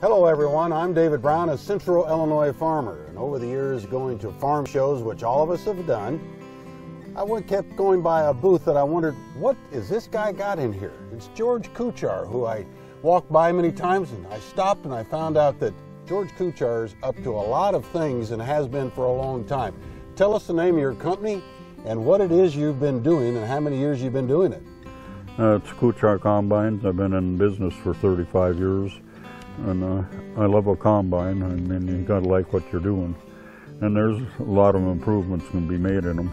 Hello everyone, I'm David Brown, a Central Illinois farmer, and over the years going to farm shows, which all of us have done, I kept going by a booth that I wondered, what is this guy got in here? It's George Kuchar, who I walked by many times, and I stopped and I found out that George Kuchar is up to a lot of things and has been for a long time. Tell us the name of your company and what it is you've been doing and how many years you've been doing it. It's Kuchar Combines. I've been in business for 35 years, and I love a combine. I mean, you gotta like what you're doing, and there's a lot of improvements can be made in them.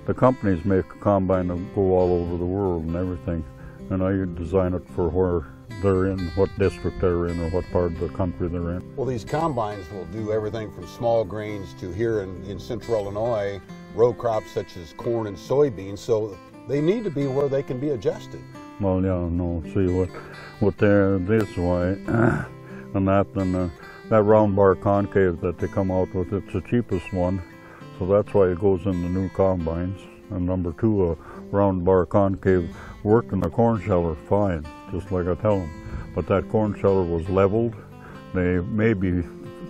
The companies make a combine that go all over the world and everything, and I design it for where they're in, what district they're in, or what part of the country they're in. Well, these combines will do everything from small grains to here in Central Illinois, row crops such as corn and soybeans, so they need to be where they can be adjusted. Well, yeah, no, see what they're this way, and that round bar concave that they come out with, it's the cheapest one, so that's why it goes in the new combines. And number two, a round bar concave worked in the corn sheller fine, just like I tell them. But that corn sheller was leveled. They maybe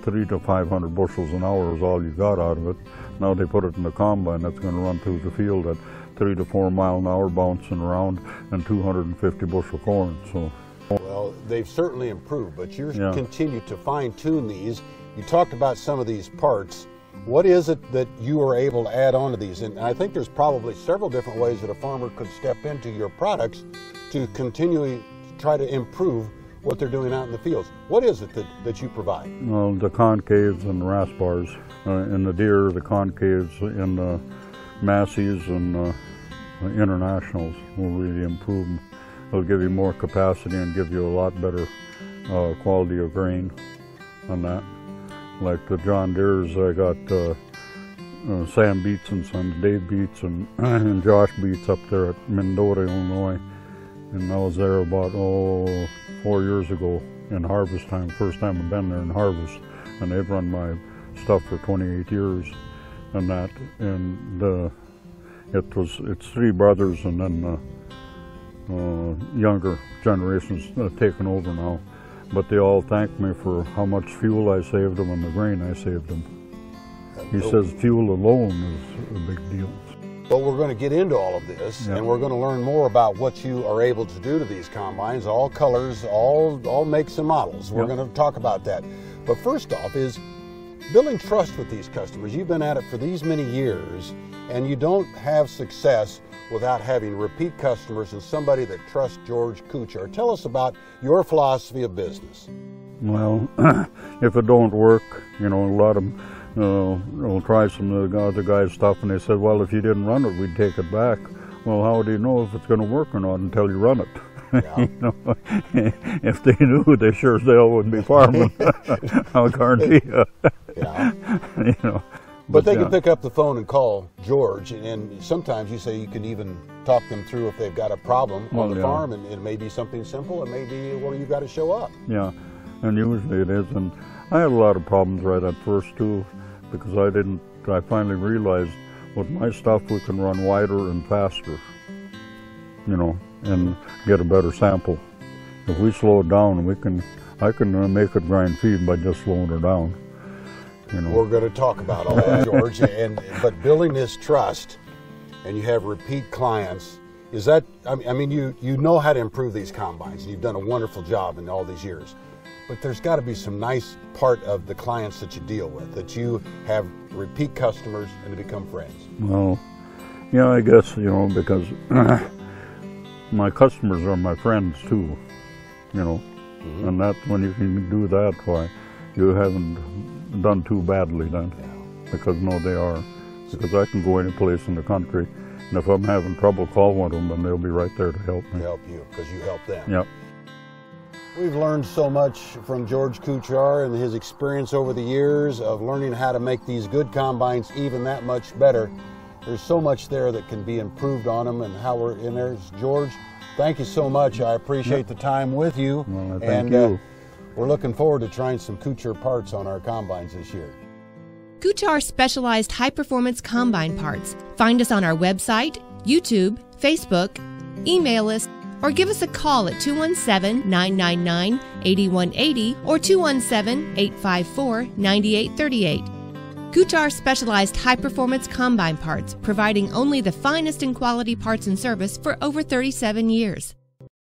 300 to 500 bushels an hour is all you got out of it. Now they put it in the combine that's going to run through the field at 3 to 4 miles an hour, bouncing around, and 250 bushel corn. So, well, they've certainly improved, but you continue to fine-tune these. You talked about some of these parts. What is it that you are able to add on to these? And I think there's probably several different ways that a farmer could step into your products to continually try to improve what they're doing out in the fields. What is it that you provide? Well, the concaves and the rasp bars, in the Deere, the concaves, in the Massey's and Internationals will really improve them. It'll give you more capacity and give you a lot better quality of grain on that. Like the John Deere's, I got Sam Beats and Sons, Dave Beats and Josh Beats up there at Mendota, Illinois. And I was there about 4 years ago in harvest time, first time I've been there in harvest. And they've run my stuff for 28 years and that. And it's three brothers, and then younger generations taken over now. But they all thank me for how much fuel I saved them and the grain I saved them. He says fuel alone is a big deal. Well, we're going to get into all of this, and we're going to learn more about what you are able to do to these combines, all colors, all makes and models. We're going to talk about that. But first off is building trust with these customers. You've been at it for these many years, and you don't have success without having repeat customers and somebody that trusts George Kuchar. Tell us about your philosophy of business. Well, if it don't work, you know, a lot of them will try some of the other guys' stuff, and they said, well, if you didn't run it, we'd take it back. Well, how do you know if it's going to work or not until you run it? Yeah. You know, if they knew, they sure as hell wouldn't be farming. I'll guarantee you. Yeah. You know. But they can pick up the phone and call George, and sometimes you say you can even talk them through if they've got a problem on the farm, and it may be something simple, it may be, well, you've got to show up. Yeah, and usually it is. And I had a lot of problems right at first too, because I finally realized with my stuff we can run wider and faster, you know, and get a better sample. If we slow it down, I can make it grind feed by just slowing it down. You know. We're going to talk about all that, George, but building this trust, and you have repeat clients, is that, I mean, you know how to improve these combines, and you've done a wonderful job in all these years, but there's got to be some nice part of the clients that you deal with, that you have repeat customers and they become friends. Well, yeah, I guess, you know, because my customers are my friends too, you know, and that when you can do that, why, you haven't done too badly then, because no, they are. Because I can go any place in the country, and if I'm having trouble, call one of them, and they'll be right there to help me. To help you, because you help them. Yep. We've learned so much from George Kuchar and his experience over the years of learning how to make these good combines even that much better. There's so much there that can be improved on them, and how we're in there. George, thank you so much. I appreciate the time with you. Well, thank you. We're looking forward to trying some Kuchar parts on our combines this year. Kuchar specialized high-performance combine parts. Find us on our website, YouTube, Facebook, email us, or give us a call at 217-999-8180 or 217-854-9838. Kuchar specialized high-performance combine parts, providing only the finest in quality parts and service for over 37 years.